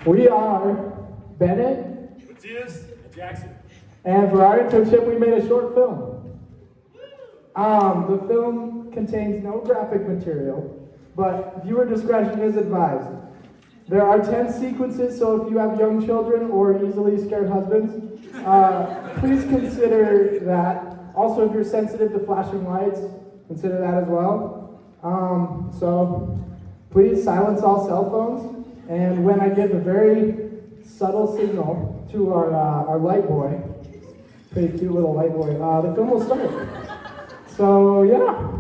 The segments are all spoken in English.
We are Benett, Matias, and Jackson. and for our internship, we made a short film. The film contains no graphic material, but viewer discretion is advised. There are 10 sequences, so if you have young children or easily scared husbands, please consider that. Also, if you're sensitive to flashing lights, consider that as well. So please silence all cell phones, and when I give a very subtle signal to our light boy, pretty cute little light boy, the film will start. So yeah.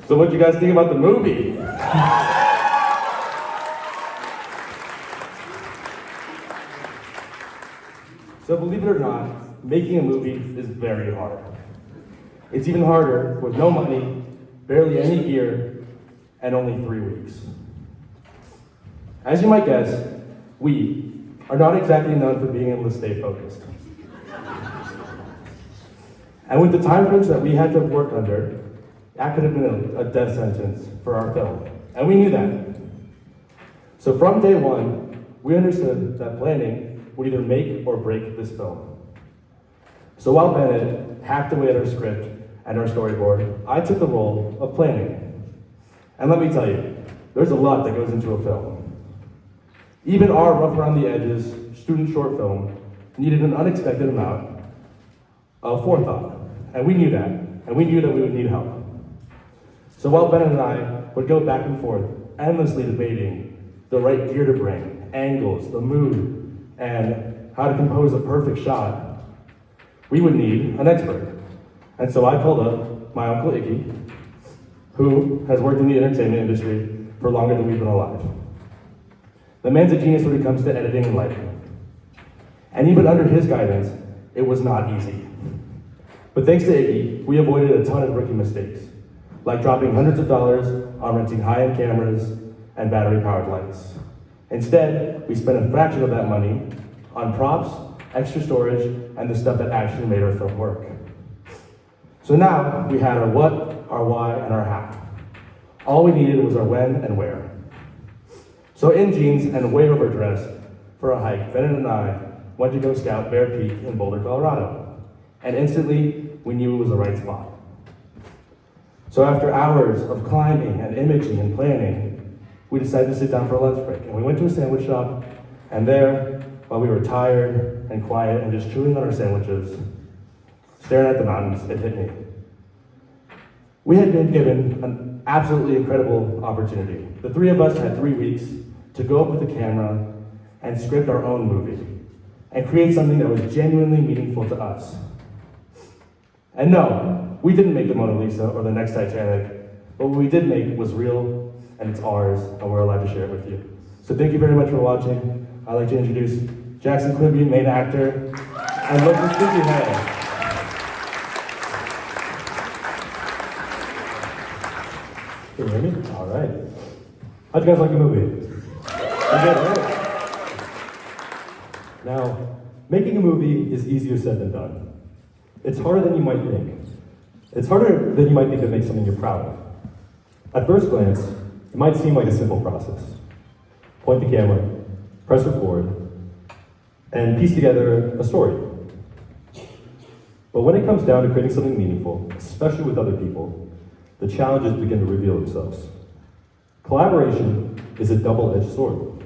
So what do you guys think about the movie? So believe it or not, making a movie is very hard. It's even harder with no money, barely any gear, and only 3 weeks. As you might guess, we are not exactly known for being able to stay focused. And with the time frames that we had to work under, that could have been a death sentence for our film, and we knew that. So from day one, we understood that planning would either make or break this film. So while Benett hacked away at our script and our storyboard, I took the role of planning. And let me tell you, there's a lot that goes into a film. Even our rough around the edges student short film needed an unexpected amount of forethought, and we knew that, and we knew that we would need help. So while Benett and I would go back and forth, endlessly debating the right gear to bring, angles, the mood, and how to compose a perfect shot, we would need an expert. And so I called up my Uncle Iggy, who has worked in the entertainment industry for longer than we've been alive. The man's a genius when it comes to editing and lighting. And even under his guidance, it was not easy. But thanks to Iggy, we avoided a ton of rookie mistakes, like dropping hundreds of dollars on renting high-end cameras and battery-powered lights. Instead, we spent a fraction of that money on props, extra storage, and the stuff that actually made our film work. So now we had our what, our why, and our how. All we needed was our when and where. So in jeans and way overdressed for a hike, Benett and I went to go scout Bear Peak in Boulder, Colorado. And instantly, we knew it was the right spot. So after hours of climbing and imaging and planning, we decided to sit down for a lunch break. And we went to a sandwich shop, and there, while we were tired and quiet and just chewing on our sandwiches, staring at the mountains, it hit me. We had been given an absolutely incredible opportunity. The three of us had 3 weeks to go up with the camera and script our own movie and create something that was genuinely meaningful to us. And no, we didn't make the Mona Lisa or the next Titanic, but what we did make was real, and it's ours, and we're allowed to share it with you. So thank you very much for watching. I'd like to introduce Jackson Quimby, main actor, and local Quimby head. Can you hear me? All right. How'd you guys like the movie? You good, right? Now, making a movie is easier said than done. It's harder than you might think. It's harder than you might think to make something you're proud of. At first glance, it might seem like a simple process. Point the camera, press record, and piece together a story. But when it comes down to creating something meaningful, especially with other people, the challenges begin to reveal themselves. Collaboration is a double-edged sword.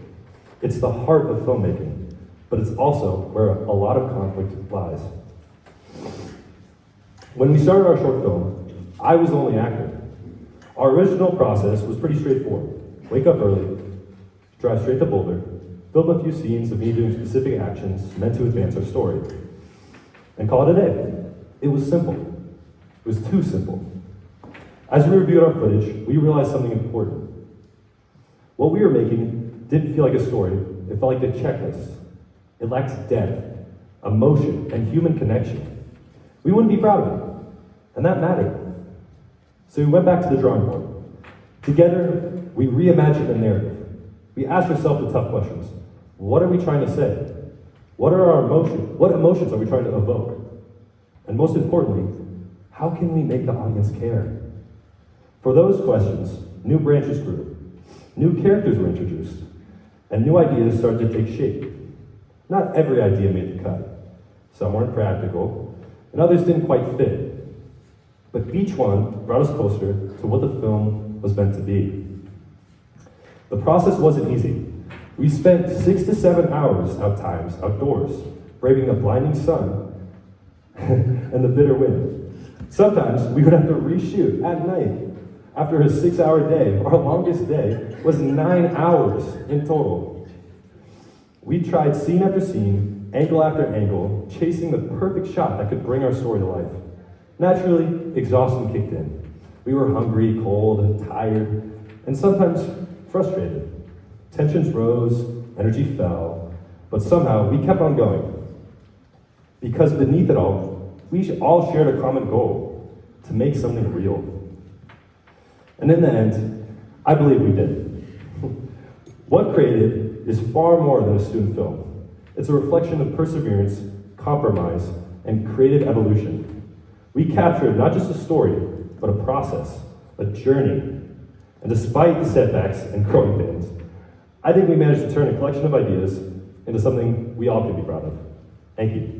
It's the heart of filmmaking, but it's also where a lot of conflict lies. When we started our short film, I was the only actor. Our original process was pretty straightforward. Wake up early, drive straight to Boulder, film a few scenes of me doing specific actions meant to advance our story, and call it a day. It was simple. It was too simple. As we reviewed our footage, we realized something important. What we were making didn't feel like a story, it felt like a checklist. It lacked depth, emotion, and human connection. We wouldn't be proud of it, and that mattered. So we went back to the drawing board. Together, we reimagined the narrative. We asked ourselves the tough questions. What are we trying to say? What are our emotions? What emotions are we trying to evoke? And most importantly, how can we make the audience care? For those questions, new branches grew. New characters were introduced, and new ideas started to take shape. Not every idea made the cut. Some weren't practical, and others didn't quite fit. But each one brought us closer to what the film was meant to be. The process wasn't easy. We spent 6 to 7 hours outdoors, braving the blinding sun and the bitter wind. Sometimes we would have to reshoot at night. After a 6-hour day, our longest day was 9 hours in total. We tried scene after scene, angle after angle, chasing the perfect shot that could bring our story to life. Naturally, exhaustion kicked in. We were hungry, cold, tired, and sometimes frustrated. Tensions rose, energy fell, but somehow we kept on going. Because beneath it all, we all shared a common goal, to make something real. And in the end, I believe we did. What Created is far more than a student film. It's a reflection of perseverance, compromise, and creative evolution. We captured not just a story, but a process, a journey. And despite the setbacks and growing pains, I think we managed to turn a collection of ideas into something we all can be proud of. Thank you.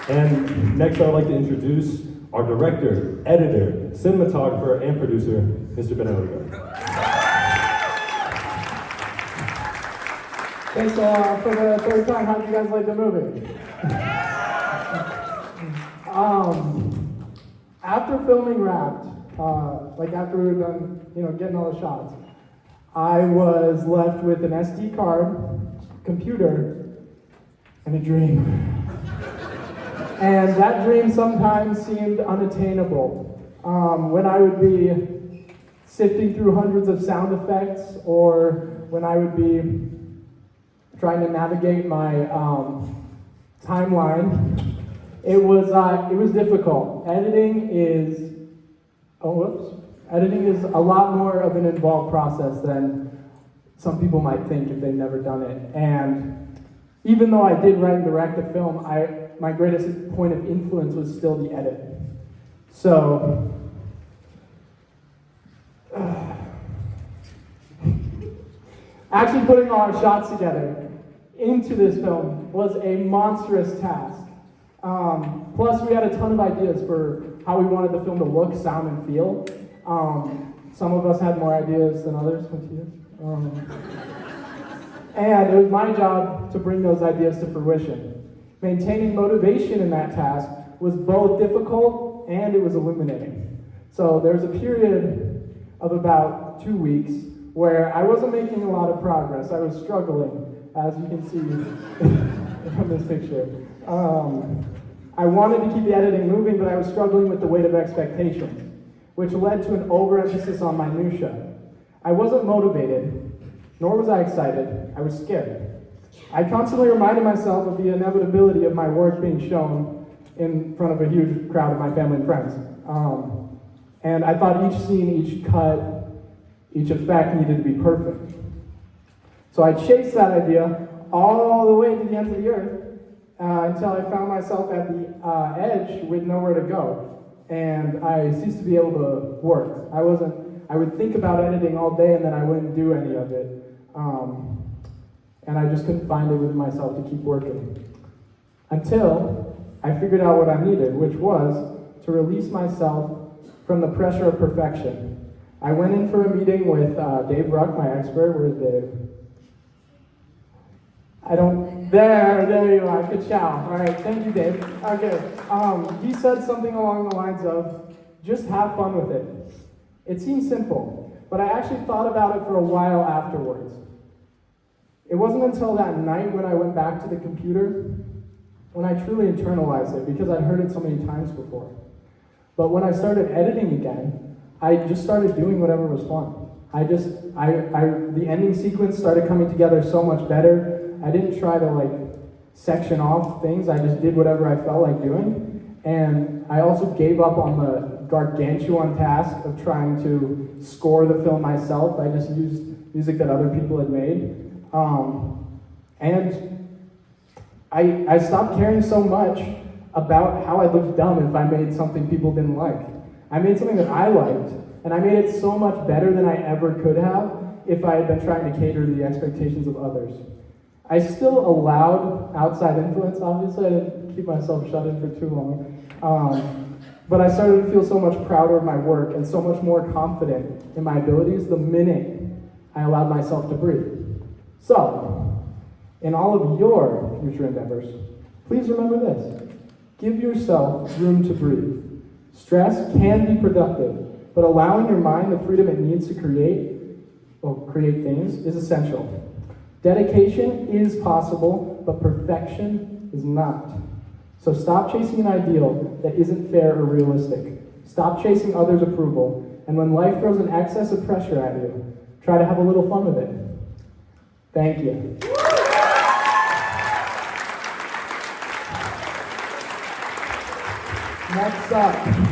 And next I'd like to introduce our director, editor, cinematographer, and producer, Mr. Benett Odegaard. Thanks for the third time. How did you guys like the movie? After filming wrapped, after we were done, getting all the shots, I was left with an SD card, computer, and a dream. And that dream sometimes seemed unattainable. When I would be sifting through hundreds of sound effects, or when I would be trying to navigate my timeline, it was difficult. Editing is a lot more of an involved process than some people might think if they've never done it. And even though I did write and direct the film, my greatest point of influence was still the edit. So, actually putting all our shots together into this film was a monstrous task. Plus, we had a ton of ideas for how we wanted the film to look, sound, and feel. Some of us had more ideas than others. And it was my job to bring those ideas to fruition. Maintaining motivation in that task was both difficult and it was illuminating. So there was a period of about 2 weeks where I wasn't making a lot of progress. I was struggling, as you can see from this picture. I wanted to keep the editing moving, but I was struggling with the weight of expectations, which led to an overemphasis on minutia. I wasn't motivated, nor was I excited. I was scared. I constantly reminded myself of the inevitability of my work being shown in front of a huge crowd of my family and friends. And I thought each scene, each cut, each effect needed to be perfect. So I chased that idea all the way to the ends of the earth until I found myself at the edge with nowhere to go. And I ceased to be able to work. I would think about editing all day and then I wouldn't do any of it. And I just couldn't find it within myself to keep working. Until I figured out what I needed, which was to release myself from the pressure of perfection. I went in for a meeting with Dave Ruck, my expert. Where's Dave? There you are, good shout. All right, thank you, Dave. Okay, he said something along the lines of, just have fun with it. It seems simple, but I actually thought about it for a while afterwards. It wasn't until that night when I went back to the computer when I truly internalized it, because I'd heard it so many times before. But when I started editing again, I just started doing whatever was fun. The ending sequence started coming together so much better. I didn't try to section off things, I just did whatever I felt like doing. And I also gave up on the gargantuan task of trying to score the film myself. I just used music that other people had made. And I stopped caring so much about how I looked dumb if I made something people didn't like. I made something that I liked, and I made it so much better than I ever could have if I had been trying to cater to the expectations of others. I still allowed outside influence, obviously. I didn't keep myself shut in for too long. But I started to feel so much prouder of my work and so much more confident in my abilities the minute I allowed myself to breathe. So, in all of your future endeavors, please remember this. Give yourself room to breathe. Stress can be productive, but allowing your mind the freedom it needs to create things is essential. Dedication is possible, but perfection is not. So stop chasing an ideal that isn't fair or realistic. Stop chasing others' approval, and when life throws an excess of pressure at you, try to have a little fun with it. Thank you. Next up.